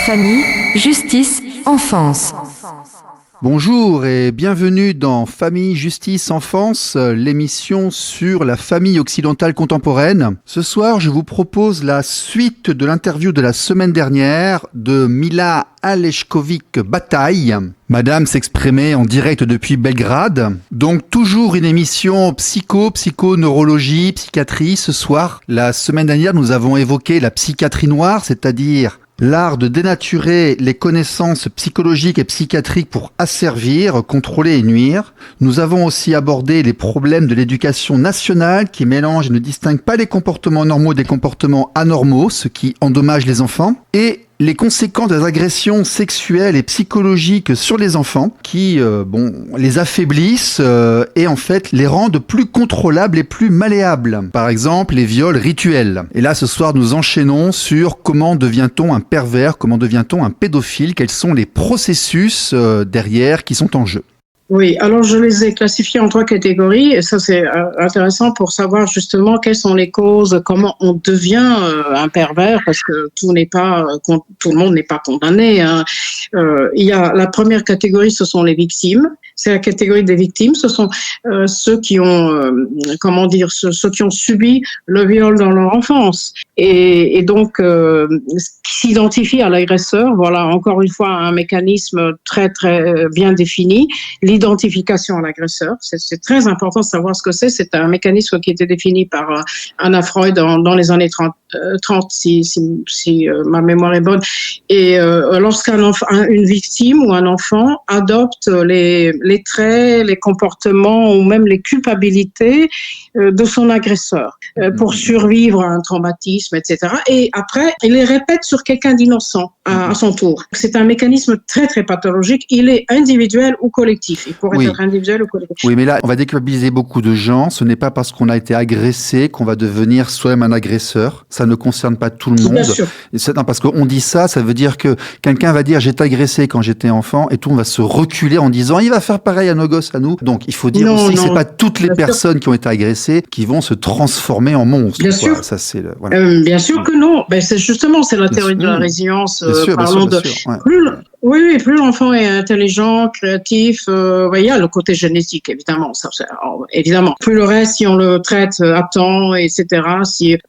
Famille, justice, enfance. Bonjour et bienvenue dans Famille, Justice, Enfance, l'émission sur la famille occidentale contemporaine. Ce soir, je vous propose la suite de l'interview de la semaine dernière de Mila Alešković-Bataille. Madame s'exprimait en direct depuis Belgrade. Donc toujours une émission psychoneurologie, psychiatrie. Ce soir, la semaine dernière, nous avons évoqué la psychiatrie noire, c'est-à-dire l'art de dénaturer les connaissances psychologiques et psychiatriques pour asservir, contrôler et nuire. Nous avons aussi abordé les problèmes de l'éducation nationale qui mélangent et ne distinguent pas les comportements normaux des comportements anormaux, ce qui endommage les enfants, et les conséquences des agressions sexuelles et psychologiques sur les enfants qui les affaiblissent et en fait les rendent plus contrôlables et plus malléables. Par exemple, les viols rituels. Et là, ce soir, nous enchaînons sur comment devient-on un pervers, comment devient-on un pédophile, quels sont les processus derrière qui sont en jeu. Oui, alors je les ai classifiés en 3 catégories et ça c'est intéressant pour savoir justement quelles sont les causes, comment on devient un pervers parce que tout le monde n'est pas condamné. Hein. Il y a la première catégorie, ce sont les victimes. C'est la catégorie des victimes, ce sont ceux qui ont ceux qui ont subi le viol dans leur enfance et donc qui s'identifient à l'agresseur. Voilà encore une fois un mécanisme très très bien défini. L'identification à l'agresseur, c'est très important de savoir ce que c'est. C'est un mécanisme qui a été défini par Anna Freud dans les années 30 si ma mémoire est bonne. Et lorsqu'une victime ou un enfant adopte les traits, les comportements ou même les culpabilités de son agresseur pour survivre à un traumatisme, etc. Et après, il les répète sur quelqu'un d'innocent à son tour. C'est un mécanisme très très pathologique. Il est individuel ou collectif. Il pourrait être individuel ou collectif. Oui, mais là, on va déculpabiliser beaucoup de gens. Ce n'est pas parce qu'on a été agressé qu'on va devenir soi-même un agresseur. Ça ne concerne pas tout le monde. Bien sûr. Non, parce qu'on dit ça, ça veut dire que quelqu'un va dire « j'ai été agressé quand j'étais enfant » et tout, on va se reculer en disant « il va faire pareil à nos gosses, à nous ». Donc, il faut dire aussi que c'est pas toutes les personnes qui ont été agressées qui vont se transformer en monstres. Bien sûr. Ça, c'est bien sûr que non. Ben, c'est la théorie de la résilience. Plus l'enfant est intelligent, créatif, il y a le côté génétique, évidemment. Évidemment. Plus le reste, si on le traite à temps, etc.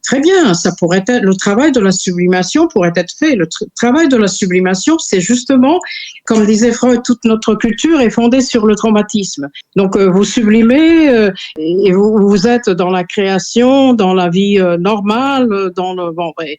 Très bien, ça pourrait être, le travail de la sublimation pourrait être fait. Le travail de la sublimation, c'est justement, comme disait Freud, toute notre culture est fondée sur le traumatisme. Donc, vous sublimez et vous êtes dans la création, dans la vie normale,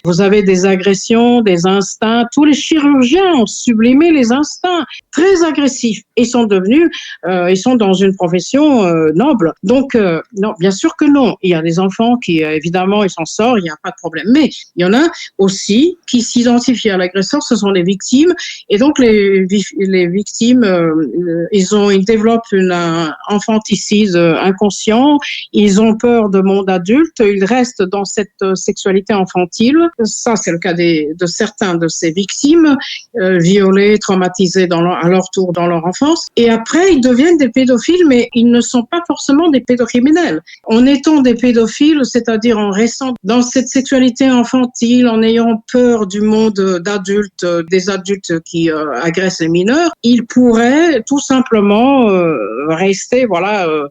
vous avez des agressions, des instincts. Tous les chirurgiens ont sublimé les instincts très agressifs. Ils sont dans une profession noble. Donc, non, bien sûr que non. Il y a des enfants qui, évidemment, ils s'en sortent, il n'y a pas de problème. Mais il y en a aussi qui s'identifient à l'agresseur, ce sont les victimes. Et donc, les victimes, ils développent un infanticide inconscient. Ils ont peur de monde adulte. Ils restent dans cette sexualité infantile. Ça, c'est le cas de certains de ces victimes, violées, traumatisés à leur tour dans leur enfance. Et après, ils deviennent des pédophiles, mais ils ne sont pas forcément des pédocriminels. En étant des pédophiles, c'est-à-dire en restant dans cette sexualité infantile, en ayant peur du monde d'adultes, des adultes qui agressent les mineurs, ils pourraient tout simplement rester,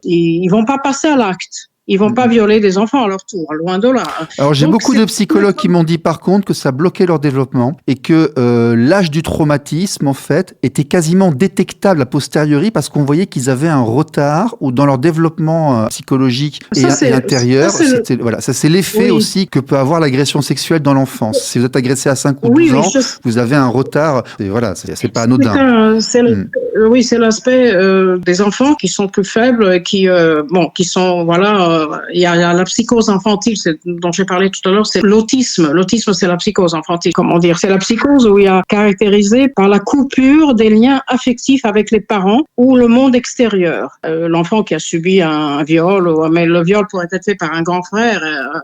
ils vont pas passer à l'acte. Ils vont pas violer des enfants à leur tour, loin de là. Alors j'ai beaucoup de psychologues qui m'ont dit par contre que ça bloquait leur développement et que l'âge du traumatisme en fait était quasiment détectable a posteriori parce qu'on voyait qu'ils avaient un retard ou dans leur développement psychologique et intérieur. Ça c'est l'effet aussi que peut avoir l'agression sexuelle dans l'enfance. Si vous êtes agressé à 5 ou 12 ans, vous avez un retard. Et c'est pas anodin. C'est l'aspect des enfants qui sont plus faibles, qui sont il y a la psychose infantile dont j'ai parlé tout à l'heure, c'est l'autisme. L'autisme, c'est la psychose infantile, c'est la psychose où il y a caractérisé par la coupure des liens affectifs avec les parents ou le monde extérieur. L'enfant qui a subi un viol, mais le viol pourrait être fait par un grand frère,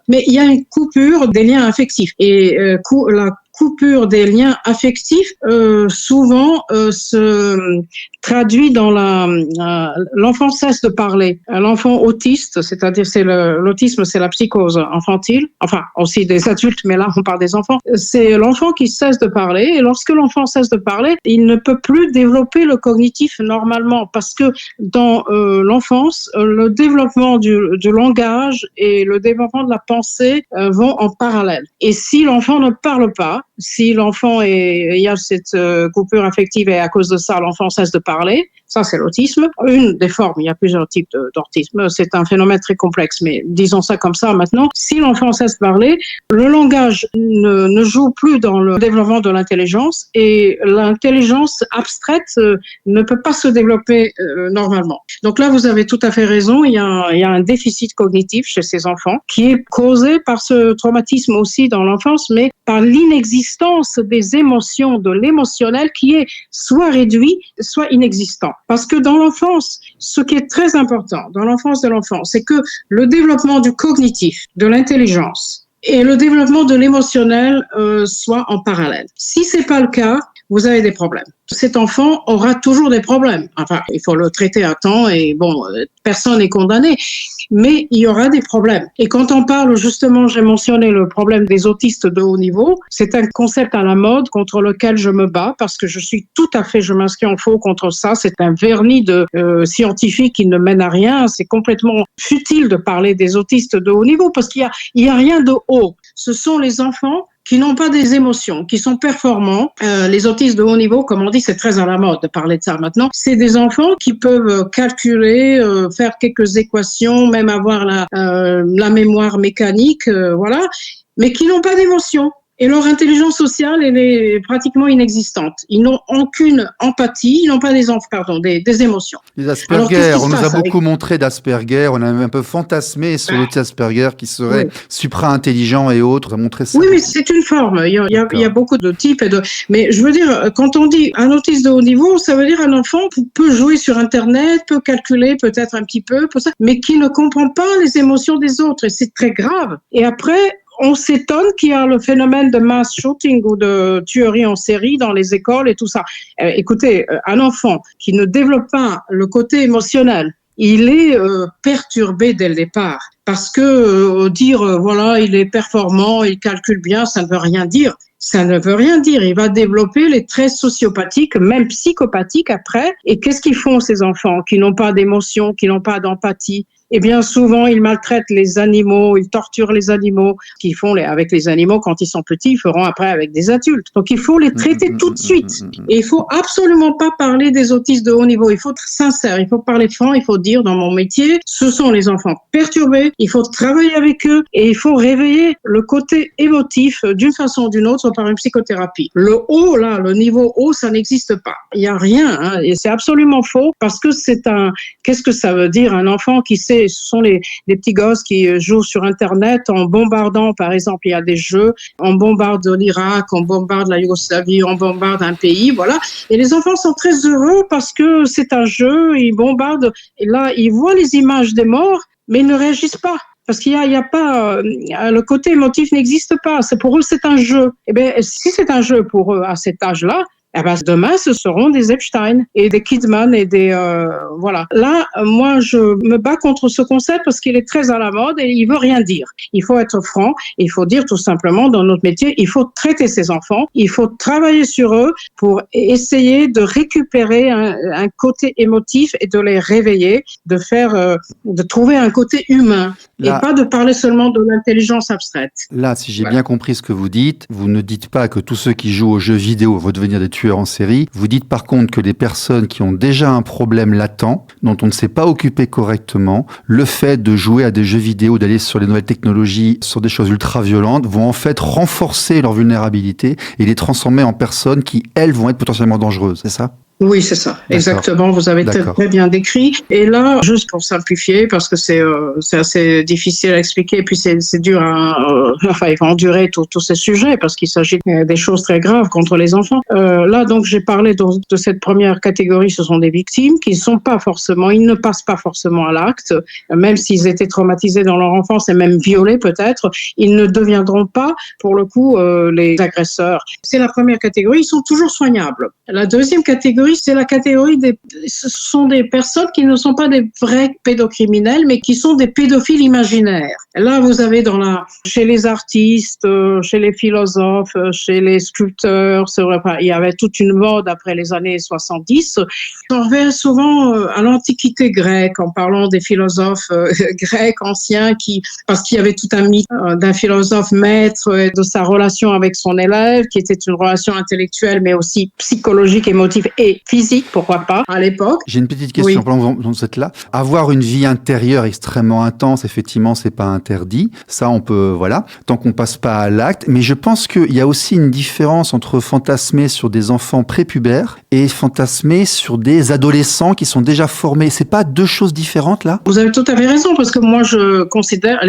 mais il y a une coupure des liens affectifs et la coupure des liens affectifs souvent se traduit dans l'enfant cesse de parler. L'enfant autiste, c'est-à-dire l'autisme, c'est la psychose infantile, enfin aussi des adultes, mais là on parle des enfants. C'est l'enfant qui cesse de parler, et lorsque l'enfant cesse de parler, il ne peut plus développer le cognitif normalement, parce que dans l'enfance, le développement du langage et le développement de la pensée vont en parallèle. Et si l'enfant ne parle pas, si l'enfant il y a cette coupure affective et à cause de ça, l'enfant cesse de parler, ça c'est l'autisme. Une des formes, il y a plusieurs types d'autisme, c'est un phénomène très complexe, mais disons ça comme ça maintenant. Si l'enfant cesse de parler, le langage ne joue plus dans le développement de l'intelligence, et l'intelligence abstraite ne peut pas se développer normalement. Donc là, vous avez tout à fait raison, il y a un déficit cognitif chez ces enfants qui est causé par ce traumatisme aussi dans l'enfance, mais par l'inexistence des émotions, de l'émotionnel qui est soit réduit, soit inexistant. Parce que dans l'enfance, ce qui est très important dans l'enfance de l'enfant, c'est que le développement du cognitif, de l'intelligence et le développement de l'émotionnel soient en parallèle. Si c'est pas le cas, vous avez des problèmes. Cet enfant aura toujours des problèmes. Enfin, il faut le traiter à temps et bon, personne n'est condamné, mais il y aura des problèmes. Et quand on parle, justement, j'ai mentionné le problème des autistes de haut niveau, c'est un concept à la mode contre lequel je me bats parce que je m'inscris en faux contre ça. C'est un vernis de scientifique qui ne mène à rien. C'est complètement futile de parler des autistes de haut niveau parce qu'il y a rien de haut. Ce sont les enfants qui n'ont pas des émotions, qui sont performants. Les autistes de haut niveau, comme on dit, c'est très à la mode de parler de ça maintenant. C'est des enfants qui peuvent calculer, faire quelques équations, même avoir la mémoire mécanique, voilà, mais qui n'ont pas d'émotions. Et leur intelligence sociale, elle est pratiquement inexistante. Ils n'ont aucune empathie, ils n'ont pas des émotions. Les Asperger, on nous a beaucoup montré d'Asperger, on a un peu fantasmé sur l'autisme Asperger qui serait supra-intelligent et autres, on a montré ça. Oui, mais c'est une forme, il y a beaucoup de types. Mais je veux dire, quand on dit un autiste de haut niveau, ça veut dire un enfant qui peut jouer sur Internet, peut calculer peut-être un petit peu, mais qui ne comprend pas les émotions des autres, et c'est très grave. Et après, on s'étonne qu'il y a le phénomène de mass shooting ou de tuerie en série dans les écoles et tout ça. Écoutez, un enfant qui ne développe pas le côté émotionnel, il est perturbé dès le départ. Parce que voilà, il est performant, il calcule bien, ça ne veut rien dire. Ça ne veut rien dire. Il va développer les traits sociopathiques, même psychopathiques après. Et qu'est-ce qu'ils font, ces enfants qui n'ont pas d'émotion, qui n'ont pas d'empathie? Eh bien, souvent, ils maltraitent les animaux, ils torturent les animaux. Ce qu'ils font avec les animaux quand ils sont petits, ils feront après avec des adultes. Donc, il faut les traiter tout de suite. Et il faut absolument pas parler des autistes de haut niveau. Il faut être sincère, il faut parler franc, il faut dire dans mon métier, ce sont les enfants perturbés, il faut travailler avec eux et il faut réveiller le côté émotif d'une façon ou d'une autre par une psychothérapie. Le haut, là, le niveau haut, ça n'existe pas. Il y a rien, hein, et c'est absolument faux parce que qu'est-ce que ça veut dire un enfant qui sait, ce sont les petits gosses qui jouent sur Internet en bombardant, par exemple, il y a des jeux, on bombarde l'Irak, on bombarde la Yougoslavie, on bombarde un pays, voilà. Et les enfants sont très heureux parce que c'est un jeu, ils bombardent, et là, ils voient les images des morts, mais ils ne réagissent pas. Parce qu'il y a pas, le côté émotif n'existe pas. Pour eux, c'est un jeu. Eh bien, si c'est un jeu pour eux à cet âge-là, eh ben, demain, ce seront des Epstein et des Kidman et des, voilà. Là, moi, je me bats contre ce concept parce qu'il est très à la mode et il veut rien dire. Il faut être franc. Il faut dire tout simplement dans notre métier, il faut traiter ces enfants. Il faut travailler sur eux pour essayer de récupérer un côté émotif et de les réveiller, de trouver un côté humain. Là, et pas de parler seulement de l'intelligence abstraite. Là, si j'ai bien compris ce que vous dites, vous ne dites pas que tous ceux qui jouent aux jeux vidéo vont devenir des tueurs en série. Vous dites par contre que les personnes qui ont déjà un problème latent, dont on ne s'est pas occupé correctement, le fait de jouer à des jeux vidéo, d'aller sur les nouvelles technologies, sur des choses ultra violentes, vont en fait renforcer leur vulnérabilité et les transformer en personnes qui, elles, vont être potentiellement dangereuses. C'est ça ? Oui, c'est ça. D'accord. Exactement. Vous avez D'accord. très bien décrit. Et là, juste pour simplifier, parce que c'est assez difficile à expliquer, et puis c'est dur enfin, il faut endurer tous ces sujets, parce qu'il s'agit des choses très graves contre les enfants. Là, donc, j'ai parlé de cette première catégorie, ce sont des victimes qui ils ne passent pas forcément à l'acte, même s'ils étaient traumatisés dans leur enfance et même violés peut-être, ils ne deviendront pas, pour le coup, les agresseurs. C'est la première catégorie, ils sont toujours soignables. La deuxième catégorie, c'est la catégorie ce sont des personnes qui ne sont pas des vrais pédocriminels, mais qui sont des pédophiles imaginaires. Là, vous avez chez les artistes, chez les philosophes, chez les sculpteurs, il y avait toute une mode après les années 70. On revient souvent à l'Antiquité grecque, en parlant des philosophes grecs anciens, parce qu'il y avait tout un mythe d'un philosophe maître et de sa relation avec son élève, qui était une relation intellectuelle, mais aussi psychologique, émotive et physique, pourquoi pas, à l'époque. J'ai une petite question Oui. pendant que vous êtes là. Avoir une vie intérieure extrêmement intense, effectivement, c'est pas interdit. Ça, on peut, voilà, tant qu'on passe pas à l'acte. Mais je pense qu'il y a aussi une différence entre fantasmer sur des enfants prépubères et fantasmer sur des adolescents qui sont déjà formés. C'est pas deux choses différentes, là? Vous avez tout à fait raison, parce que moi, je considère,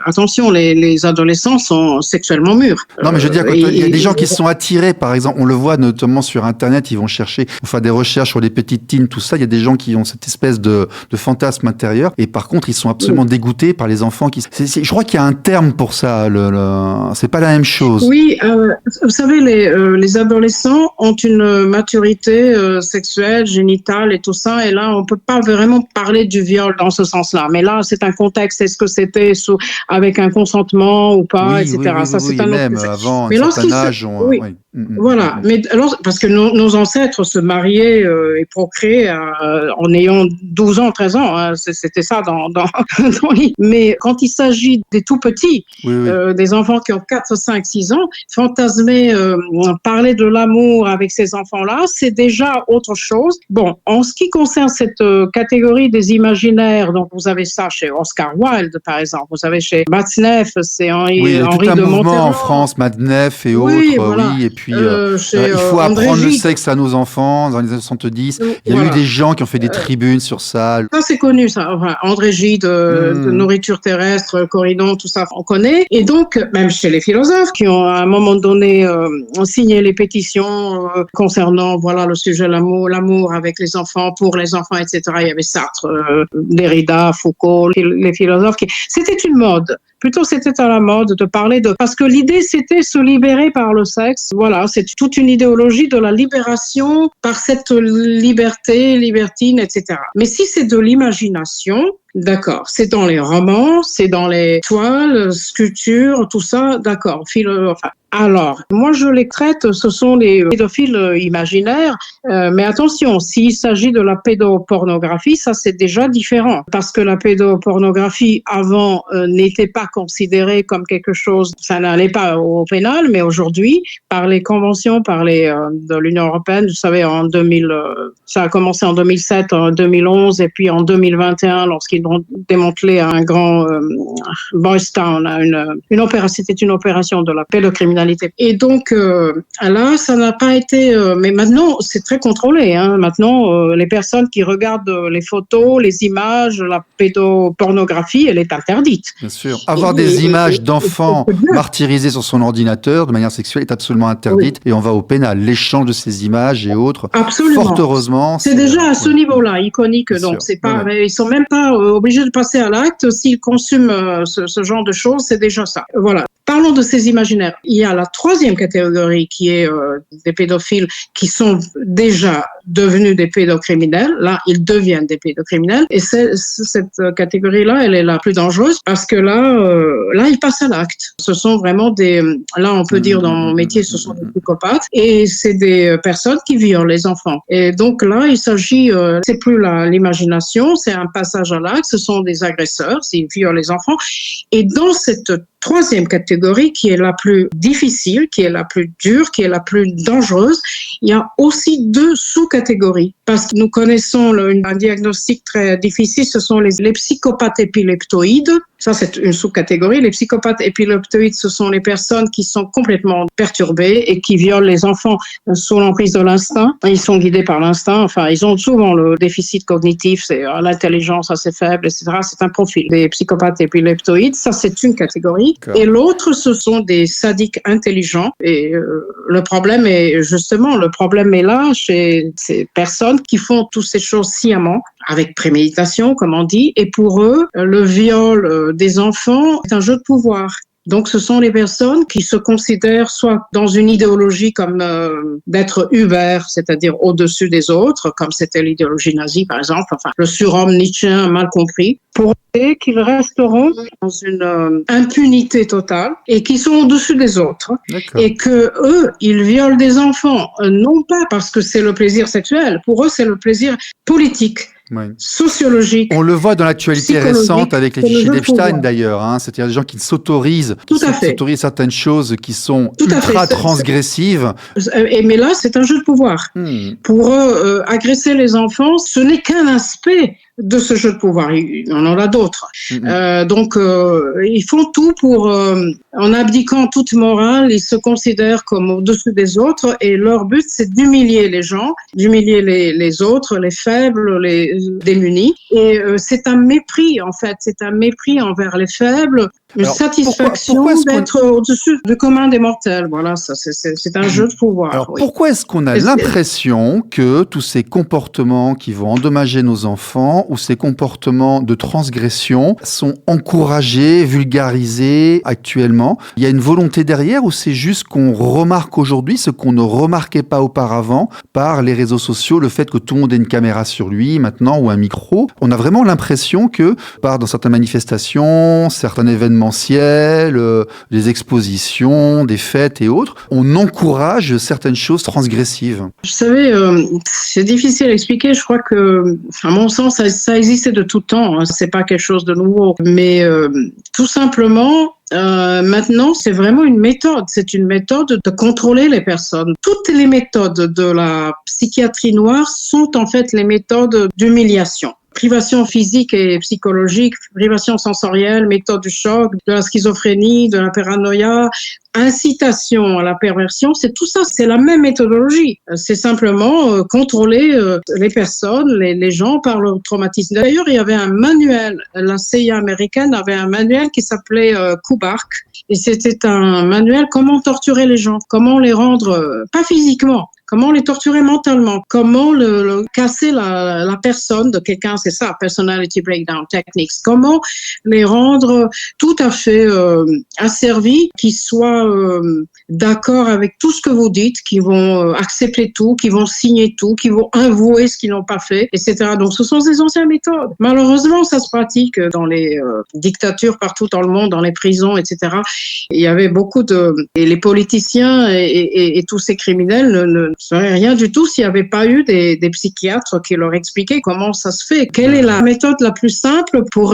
attention, les adolescents sont sexuellement mûrs. Non, mais je veux dire qu'il y a des gens qui sont attirés, par exemple, on le voit notamment sur Internet, ils vont chercher, enfin des recherches sur les petites teens, tout ça, il y a des gens qui ont cette espèce de fantasme intérieur, et par contre, ils sont absolument dégoûtés par les enfants je crois qu'il y a un terme pour ça, c'est pas la même chose. Oui, vous savez, les adolescents ont une maturité sexuelle, génitale et tout ça, et là, on peut pas vraiment parler du viol dans ce sens-là. Mais là, c'est un contexte, est-ce que c'était avec un consentement ou pas, Oui, etc. oui, Ça, c'est oui, un autre même sujet. avant un Mais certain âge, oui. Voilà, mais alors, parce que nos ancêtres se mariaient et procréaient en ayant 12 ans, 13 ans, hein, c'était ça dans mais quand il s'agit des tout petits, oui, oui. des enfants qui ont 4, 5, 6 ans, fantasmer, parler de l'amour avec ces enfants-là, c'est déjà autre chose. Bon, en ce qui concerne cette catégorie des imaginaires, donc vous avez ça chez Oscar Wilde, par exemple, vous avez chez Matzneff, c'est Oui, il y a Henri tout un de mouvement Monterland. en France, Madnef et Oui, autres, voilà. oui, et puis Chez il faut André apprendre le Gide. sexe à nos enfants dans les années 70. Il y a eu Voilà. des gens qui ont fait des tribunes sur ça. Ça, c'est connu, ça. Enfin, André Gide, de nourriture terrestre, Corydon, tout ça, on connaît. Et donc, même chez les philosophes qui ont, à un moment donné, signé les pétitions concernant, voilà, le sujet l'amour avec les enfants, pour les enfants, etc. Il y avait Sartre, Derrida, Foucault, les philosophes c'était une mode. Plutôt, c'était à la mode de parler parce que l'idée, c'était se libérer par le sexe. Voilà, c'est toute une idéologie de la libération par cette liberté, libertine, etc. Mais si c'est de l'imagination, d'accord, c'est dans les romans, c'est dans les toiles, sculptures, tout ça, d'accord. Alors, moi je les traite, ce sont les pédophiles imaginaires, mais attention, s'il s'agit de la pédopornographie, ça c'est déjà différent, parce que la pédopornographie avant n'était pas considérée comme quelque chose, ça n'allait pas au pénal, mais aujourd'hui, par les conventions, de l'Union européenne, vous savez, ça a commencé en 2007, en 2011, et puis en 2021, lorsqu'ils ont démantelé un grand Boys Town, c'était une opération de la pédocriminalité. Et donc là, ça n'a pas été. Mais maintenant, c'est très contrôlé. Hein. Maintenant, les personnes qui regardent les photos, les images, la pédopornographie, elle est interdite. Bien sûr. Avoir des images d'enfants martyrisés sur son ordinateur de manière sexuelle est absolument interdite, et on va au pénal. L'échange de ces images et autres. Absolument. Fort heureusement. C'est déjà à ce niveau-là, iconique. Bien donc, sûr. c'est pas. Ils sont même pas obligés de passer à l'acte. S'ils consument ce genre de choses, c'est déjà ça. Voilà. Parlons de ces imaginaires. Il y a la troisième catégorie qui est des pédophiles qui sont déjà devenus des pédocriminels. Là, ils deviennent des pédocriminels. Et cette catégorie-là, elle est la plus dangereuse parce que là, ils passent à l'acte. Ce sont vraiment là, on peut dire dans mon métier, ce sont des psychopathes. Et c'est des personnes qui violent les enfants. Et donc là, il s'agit, c'est plus l'imagination, c'est un passage à l'acte. Ce sont des agresseurs, ils violent les enfants. Et dans cette troisième catégorie qui est la plus difficile, qui est la plus dure, qui est la plus dangereuse. Il y a aussi 2 sous-catégories parce que nous connaissons un diagnostic très difficile, ce sont les psychopathes épileptoïdes. Ça, c'est une sous-catégorie. Les psychopathes épileptoïdes, ce sont les personnes qui sont complètement perturbées et qui violent les enfants sous l'emprise de l'instinct. Ils sont guidés par l'instinct. Enfin, ils ont souvent le déficit cognitif, c'est l'intelligence assez faible, etc. C'est un profil des psychopathes épileptoïdes. Ça, c'est une catégorie. Et l'autre, ce sont des sadiques intelligents. Et le problème est là chez ces personnes qui font toutes ces choses sciemment, avec préméditation, comme on dit. Et pour eux, le viol des enfants est un jeu de pouvoir. Donc, ce sont les personnes qui se considèrent soit dans une idéologie comme d'être Uber, c'est-à-dire au-dessus des autres, comme c'était l'idéologie nazie, par exemple, enfin, le surhomme nietzschéen mal compris, pour eux qu'ils resteront dans une impunité totale et qui sont au-dessus des autres. D'accord. Et que eux, ils violent des enfants, non pas parce que c'est le plaisir sexuel, pour eux, c'est le plaisir politique. Oui. Sociologique. On le voit dans l'actualité récente avec les fichiers d'Epstein d'ailleurs, c'est-à-dire des gens qui s'autorisent certaines choses qui sont ultra transgressives. Mais là, c'est un jeu de pouvoir. Pour eux, agresser les enfants, ce n'est qu'un aspect de ce jeu de pouvoir. Il en a d'autres. Donc, ils font tout pour, en abdiquant toute morale, ils se considèrent comme au-dessus des autres et leur but, c'est d'humilier les gens, d'humilier les autres, les faibles, les démunis. Et c'est un mépris, en fait. C'est un mépris envers les faibles, une satisfaction d'être au-dessus du commun des mortels. Voilà, ça, c'est un jeu de pouvoir. Alors, pourquoi est-ce qu'on a l'impression que tous ces comportements qui vont endommager nos enfants ou ces comportements de transgression sont encouragés, vulgarisés actuellement? Il y a une volonté derrière ou c'est juste qu'on remarque aujourd'hui ce qu'on ne remarquait pas auparavant par les réseaux sociaux, le fait que tout le monde ait une caméra sur lui maintenant ou un micro? On a vraiment l'impression que, dans certaines manifestations, certains événementiels, des expositions, des fêtes et autres, on encourage certaines choses transgressives. Vous savez, c'est difficile à expliquer. Je crois que, à mon sens, ça existait de tout temps. C'est pas quelque chose de nouveau. Mais tout simplement, maintenant, c'est vraiment une méthode. C'est une méthode de contrôler les personnes. Toutes les méthodes de la psychiatrie noire sont en fait les méthodes d'humiliation. Privation physique et psychologique, privation sensorielle, méthode du choc, de la schizophrénie, de la paranoïa, incitation à la perversion, c'est tout ça, c'est la même méthodologie. C'est simplement contrôler les personnes, les gens par le traumatisme. D'ailleurs, il y avait un manuel, la CIA américaine avait un manuel qui s'appelait Kubark, et c'était un manuel comment torturer les gens, comment les rendre, pas physiquement, comment les torturer mentalement, comment casser la personne de quelqu'un, c'est ça, personality breakdown techniques, comment les rendre tout à fait asservis, qui soient d'accord avec tout ce que vous dites, qui vont accepter tout, qui vont signer tout, qui vont avouer ce qu'ils n'ont pas fait, etc. Donc ce sont des anciennes méthodes. Malheureusement, ça se pratique dans les dictatures partout dans le monde, dans les prisons, etc. Il y avait beaucoup et les politiciens et tous ces criminels ne seraient rien du tout s'il n'y avait pas eu des psychiatres qui leur expliquaient comment ça se fait. Quelle est la méthode la plus simple pour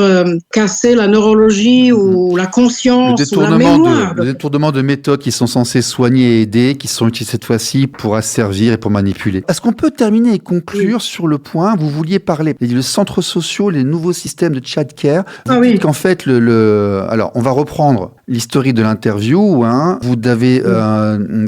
casser la neurologie ou la conscience ou la mémoire? Le détournement de méthodes qui sont censées soigner et aider, qui sont utilisées cette fois-ci pour asservir et pour manipuler. Est-ce qu'on peut terminer et conclure sur le point, vous vouliez parler, les centres sociaux, les nouveaux systèmes de child care, vous dites qu'en fait, alors on va reprendre l'historique de l'interview, vous avez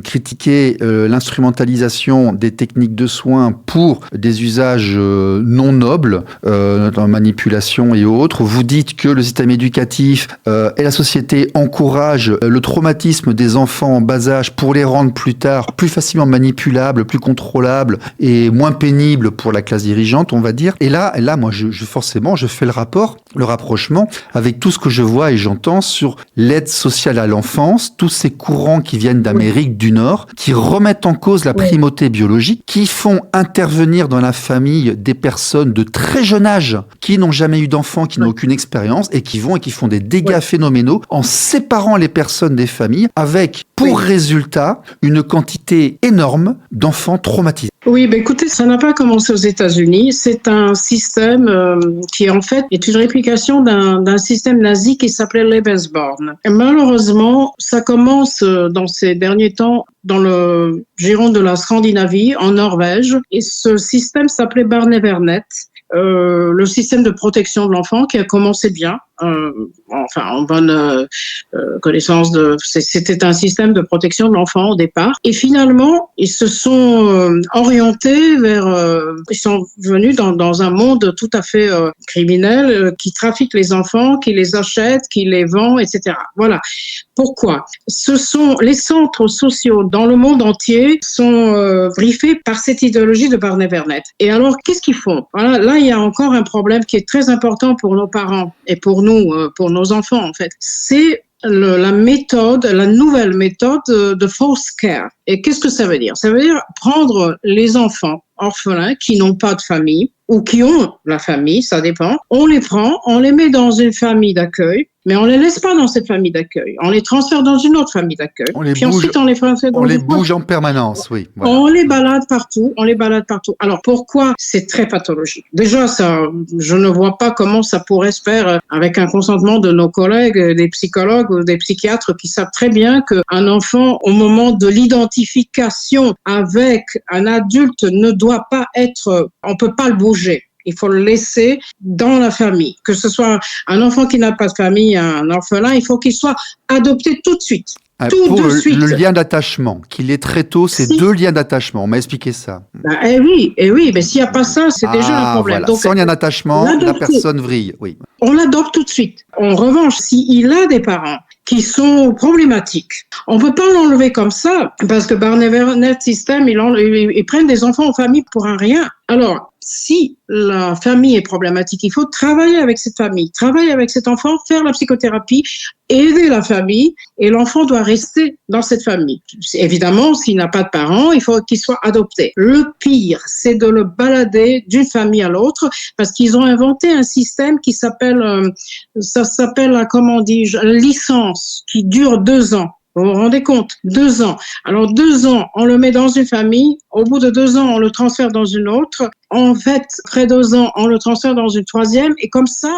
critiqué l'instrumentalisation des techniques de soins pour des usages non nobles, dans manipulation et autres. Vous dites que le système éducatif et la société encouragent le traumatisme des enfants en bas âge pour les rendre plus tard plus facilement manipulables, plus contrôlables et moins pénibles pour la classe dirigeante, on va dire. Et là, moi, forcément, je fais le rapprochement avec tout ce que je vois et j'entends sur l'aide sociale à l'enfance, tous ces courants qui viennent d'Amérique du Nord, qui remettent en cause la primauté biologique, qui font intervenir dans la famille des personnes de très jeune âge, qui n'ont jamais eu d'enfants, qui n'ont aucune expérience, et qui font des dégâts phénoménaux en séparant les personnes des familles, avec pour résultat une quantité énorme d'enfants traumatisés. Oui, ben écoutez, ça n'a pas commencé aux États-Unis. C'est un système qui en fait est une réplication d'un système nazi qui s'appelait Lebensborn. Et malheureusement, ça commence dans ces derniers temps dans le giron de la Scandinavie, en Norvège, et ce système s'appelait Barnevernet. Le système de protection de l'enfant qui a commencé bien, en bonne connaissance c'était un système de protection de l'enfant au départ. Et finalement, ils se sont orientés ils sont venus dans un monde tout à fait criminel qui trafique les enfants, qui les achète, qui les vend, etc. Voilà. Pourquoi? Les centres sociaux dans le monde entier sont briefés par cette idéologie de Barnevernet. Et alors, qu'est-ce qu'ils font? Voilà, là, il y a encore un problème qui est très important pour nos parents et pour nous, pour nos enfants, en fait. C'est la nouvelle méthode de forced care. Et qu'est-ce que ça veut dire? Ça veut dire prendre les enfants orphelins qui n'ont pas de famille ou qui ont la famille, ça dépend. On les prend, on les met dans une famille d'accueil, mais on les laisse pas dans cette famille d'accueil. On les transfère dans une autre famille d'accueil. Ensuite, on les bouge en permanence, oui. Voilà. On les balade partout. Alors, pourquoi c'est très pathologique? Déjà, ça, je ne vois pas comment ça pourrait se faire avec un consentement de nos collègues, des psychologues ou des psychiatres qui savent très bien qu'un enfant, au moment de l'identification avec un adulte, ne doit pas on peut pas le bouger. Il faut le laisser dans la famille. Que ce soit un enfant qui n'a pas de famille, un orphelin, il faut qu'il soit adopté tout de suite. Pour le lien d'attachement, qu'il ait très tôt, ces deux liens d'attachement. On m'a expliqué ça. Eh oui, mais s'il n'y a pas ça, c'est déjà un problème. Voilà. Donc, sans lien d'attachement, la personne vrille. Oui. On l'adopte tout de suite. En revanche, s'il a des parents qui sont problématiques, on peut pas l'enlever comme ça, parce que Barnevernet système, ils prennent des enfants en famille pour un rien. Alors, si la famille est problématique, il faut travailler avec cette famille, travailler avec cet enfant, faire la psychothérapie, aider la famille, et l'enfant doit rester dans cette famille. Évidemment, s'il n'a pas de parents, il faut qu'il soit adopté. Le pire, c'est de le balader d'une famille à l'autre, parce qu'ils ont inventé un système qui s'appelle, comment dis-je, licence, qui dure 2 ans. Vous vous rendez compte? 2 ans. Alors 2 ans, on le met dans une famille. Au bout de 2 ans, on le transfère dans une autre. En fait, après 2 ans, on le transfère dans une troisième. Et comme ça,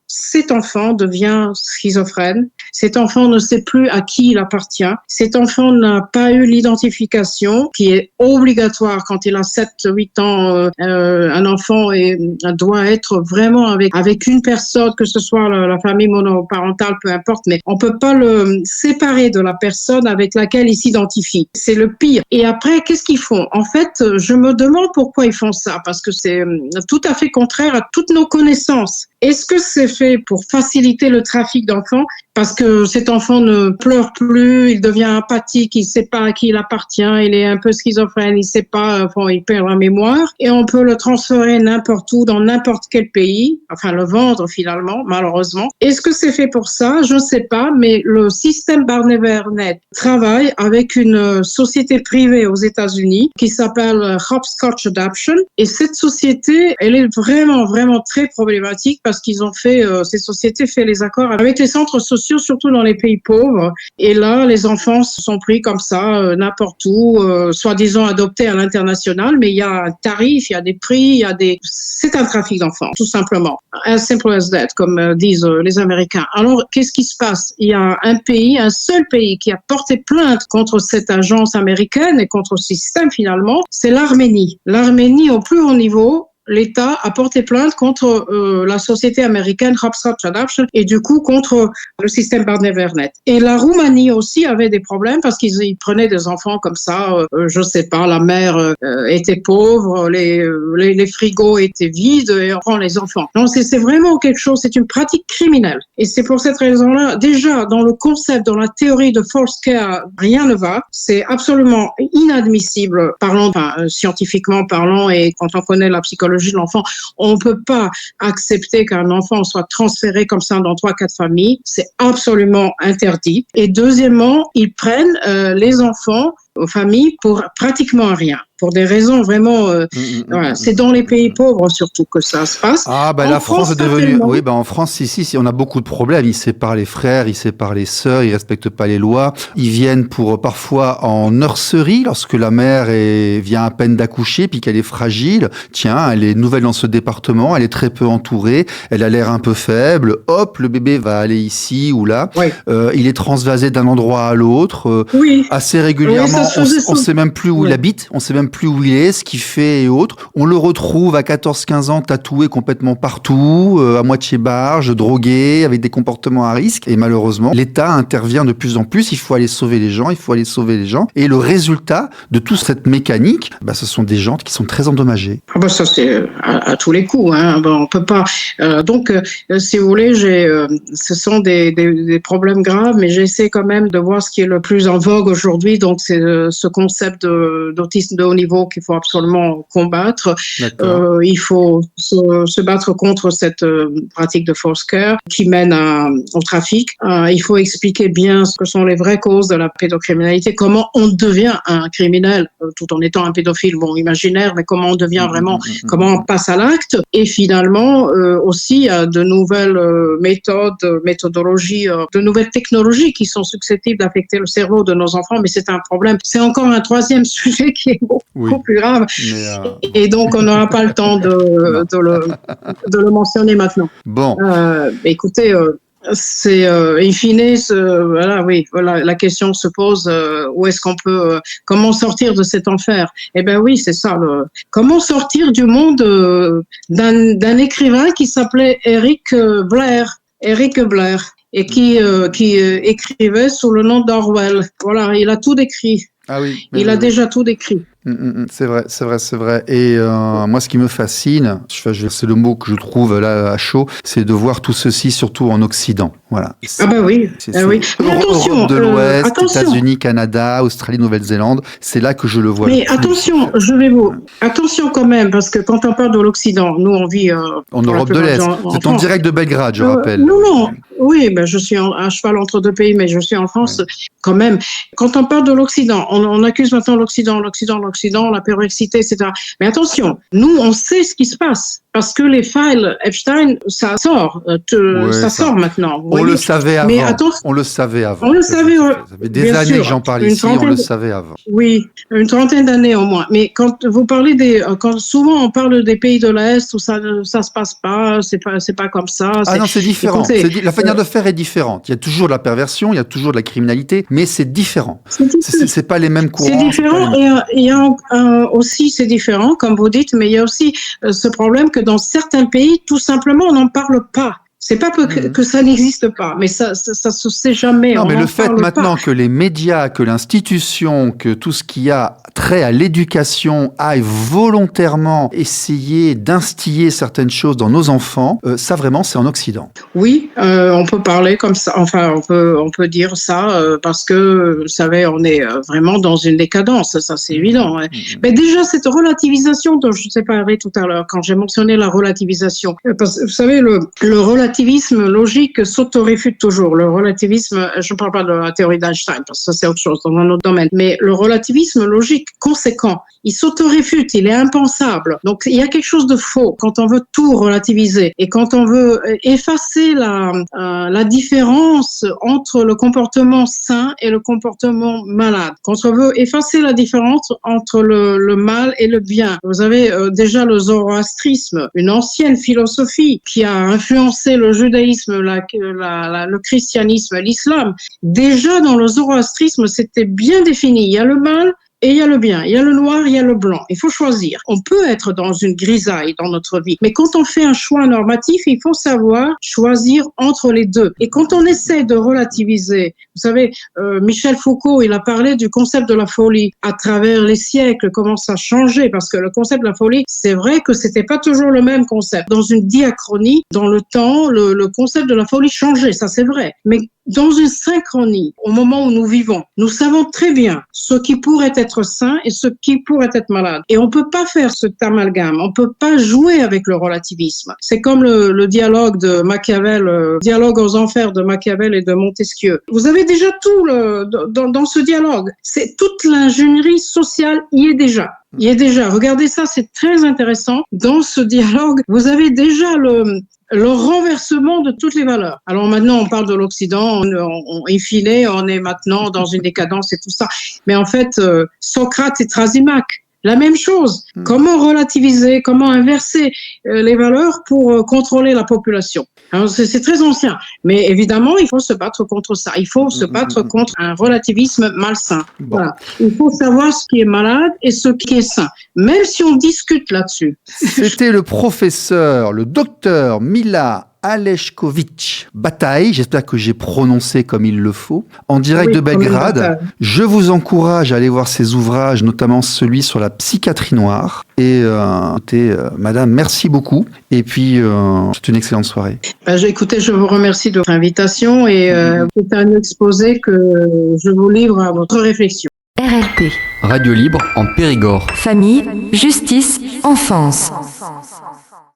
cet enfant devient schizophrène. Cet enfant ne sait plus à qui il appartient. Cet enfant n'a pas eu l'identification qui est obligatoire quand il a 7-8 ans. Un enfant doit être vraiment avec une personne, que ce soit la famille monoparentale, peu importe, mais on peut pas le séparer de la personne avec laquelle il s'identifie. C'est le pire. Et après, qu'est-ce qu'ils font? En fait, je me demande pourquoi ils font ça, parce que c'est tout à fait contraire à toutes nos connaissances. Est-ce que c'est fait pour faciliter le trafic d'enfants? Parce que cet enfant ne pleure plus, il devient apathique, il sait pas à qui il appartient, il est un peu schizophrène, il sait pas, il perd la mémoire, et on peut le transférer n'importe où, dans n'importe quel pays, enfin le vendre finalement, malheureusement. Est-ce que c'est fait pour ça? Je ne sais pas, mais le système Barnevernet travaille avec une société privée aux États-Unis qui s'appelle Hopscotch Adoption, et cette société, elle est vraiment, vraiment très problématique parce qu'ils ont fait, ces sociétés fait les accords avec les centres sociaux, surtout dans les pays pauvres. Et là, les enfants sont pris comme ça, n'importe où, soi-disant adoptés à l'international, mais il y a un tarif, il y a des prix, c'est un trafic d'enfants, tout simplement. As simple as that, comme disent les Américains. Alors, qu'est-ce qui se passe? Il y a un seul pays qui a porté plainte contre cette agence américaine et contre ce système finalement, c'est l'Arménie. L'Arménie, au plus haut niveau, l'État a porté plainte contre la société américaine Hopscotch Adoption et du coup contre le système Barnevernet. Et la Roumanie aussi avait des problèmes parce qu'ils prenaient des enfants comme ça, je sais pas, la mère était pauvre, les frigos étaient vides et on prend les enfants. Donc c'est vraiment quelque chose, c'est une pratique criminelle. Et c'est pour cette raison-là, déjà dans le concept, dans la théorie de forced care, rien ne va. C'est absolument inadmissible, scientifiquement parlant, et quand on connaît la psychologie de l'enfant, on ne peut pas accepter qu'un enfant soit transféré comme ça dans 3-4 familles. C'est absolument interdit. Et deuxièmement, ils prennent les enfants aux familles pour pratiquement rien. Pour des raisons vraiment, voilà. C'est dans les pays pauvres surtout que ça se passe. Ah, bah, la France est devenue, oui, bah, en France, si, on a beaucoup de problèmes. Ils séparent les frères, ils séparent les sœurs, ils respectent pas les lois. Ils viennent pour, parfois, en nurserie, lorsque la mère vient à peine d'accoucher, puis qu'elle est fragile. Tiens, elle est nouvelle dans ce département, elle est très peu entourée, elle a l'air un peu faible. Hop, le bébé va aller ici ou là. Oui. Il est transvasé d'un endroit à l'autre. Oui. Assez régulièrement. On sait même plus où il habite, on sait même plus où il est, ce qu'il fait et autres. On le retrouve à 14-15 ans tatoué complètement partout, à moitié barge, drogué, avec des comportements à risque. Et malheureusement, l'État intervient de plus en plus. Il faut aller sauver les gens, Et le résultat de toute cette mécanique, bah, ce sont des gens qui sont très endommagés. Ah bah ça c'est à tous les coups. Hein. Bah, on peut pas. Donc, si vous voulez, ce sont des problèmes graves, mais j'essaie quand même de voir ce qui est le plus en vogue aujourd'hui. Donc, c'est ce concept d'autisme de haut niveau qu'il faut absolument combattre. Il faut se battre contre cette pratique de force care qui mène au trafic. Il faut expliquer bien ce que sont les vraies causes de la pédocriminalité, comment on devient un criminel tout en étant un pédophile, bon, imaginaire, mais comment on devient vraiment, comment on passe à l'acte. Et finalement, aussi, il y a de nouvelles méthodologies, de nouvelles technologies qui sont susceptibles d'affecter le cerveau de nos enfants, mais c'est un problème. C'est encore un troisième sujet qui est beaucoup plus grave. Et donc, on n'aura pas le temps de le mentionner maintenant. Bon. Écoutez, c'est in fine, voilà, la question se pose, où est-ce qu'on peut, comment sortir de cet enfer? Eh ben oui, c'est ça. Comment sortir du monde d'un écrivain qui s'appelait Eric Blair, et qui écrivait sous le nom d'Orwell. Voilà, il a tout décrit. Ah oui. Il a déjà tout décrit. C'est vrai. Et moi, ce qui me fascine, c'est le mot que je trouve là à chaud, c'est de voir tout ceci, surtout en Occident. Voilà. Ah bah oui. Oui. Europe de l'Ouest, États-Unis, Canada, Australie, Nouvelle-Zélande, c'est là que je le vois. Mais attention, attention quand même, parce que quand on parle de l'Occident, nous on vit en Europe de l'Est. C'est en direct de Belgrade, je rappelle. Non. Oui, ben je suis à cheval entre deux pays, mais je suis en France quand même. Quand on parle de l'Occident, on accuse maintenant l'Occident, la pérversité, etc. Mais attention, nous on sait ce qui se passe. Parce que les files Epstein, ça sort, ça sort maintenant. On le savait avant. Mais attention, on le savait avant. On le savait. Ça fait des années que j'en parle ici, on le savait avant. Oui, une trentaine d'années au moins. Mais quand vous parlez quand souvent on parle des pays de l'Est où ça se passe pas, c'est pas comme ça. Ah non, c'est différent. La manière de faire est différente. Il y a toujours de la perversion, il y a toujours de la criminalité, mais c'est différent. C'est pas les mêmes courants. C'est différent et il y a aussi, c'est différent, comme vous dites, mais il y a aussi ce problème que dans certains pays, tout simplement, on n'en parle pas. C'est pas que ça n'existe pas, mais ça se sait jamais. Non, mais le fait maintenant que les médias, que l'institution, que tout ce qui a trait à l'éducation aille volontairement essayer d'instiller certaines choses dans nos enfants, ça vraiment, c'est en Occident. Oui, on peut parler comme ça. Enfin, on peut dire ça parce que, vous savez, on est vraiment dans une décadence. Ça, c'est évident. Hein. Mais déjà, cette relativisation dont je vous ai parlé tout à l'heure, quand j'ai mentionné la relativisation, parce que vous savez, le relativisme logique s'auto-réfute toujours. Le relativisme, je ne parle pas de la théorie d'Einstein, parce que ça c'est autre chose, dans un autre domaine, mais le relativisme logique conséquent, il s'auto-réfute, il est impensable. Donc il y a quelque chose de faux quand on veut tout relativiser et quand on veut effacer la différence entre le comportement sain et le comportement malade. Quand on veut effacer la différence entre le mal et le bien. Vous avez déjà le zoroastrisme, une ancienne philosophie qui a influencé le judaïsme, le christianisme, l'islam. Déjà dans le zoroastrisme, c'était bien défini. Il y a le mal et il y a le bien, il y a le noir, il y a le blanc. Il faut choisir. On peut être dans une grisaille dans notre vie, mais quand on fait un choix normatif, il faut savoir choisir entre les deux. Et quand on essaie de relativiser, vous savez, Michel Foucault, il a parlé du concept de la folie à travers les siècles, comment ça a changé, parce que le concept de la folie, c'est vrai que c'était pas toujours le même concept. Dans une diachronie, dans le temps, le concept de la folie changeait, ça c'est vrai. Mais dans une synchronie, au moment où nous vivons, nous savons très bien ce qui pourrait être être sain et ce qui pourrait être malade. Et on peut pas faire cet amalgame. On peut pas jouer avec le relativisme. C'est comme le dialogue de Machiavel, dialogue aux enfers de Machiavel et de Montesquieu. Vous avez déjà tout dans ce dialogue. C'est toute l'ingénierie sociale y est déjà. Il y est déjà. Regardez ça, c'est très intéressant. Dans ce dialogue, vous avez déjà le renversement de toutes les valeurs. Alors maintenant, on parle de l'Occident, on est filé, on est maintenant dans une décadence et tout ça. Mais en fait, Socrate et Thrasymach, la même chose. Comment relativiser, comment inverser les valeurs pour contrôler la population. Alors, c'est très ancien. Mais évidemment, il faut se battre contre ça. Il faut se battre contre un relativisme malsain. Bon. Voilà. Il faut savoir ce qui est malade et ce qui est sain. Même si on discute là-dessus. C'était le professeur, le docteur Mila Alešković Bataï, j'espère que j'ai prononcé comme il le faut, en direct Oui, de comme une Belgrade. bataille. Je vous encourage à aller voir ses ouvrages, notamment celui sur la psychiatrie noire. Et écoutez, madame, merci beaucoup. Et puis, c'est une excellente soirée. Écoutez, je vous remercie de votre invitation et c'est un exposé que je vous livre à votre réflexion. RLP. Radio Libre en Périgord. Famille, justice, enfance.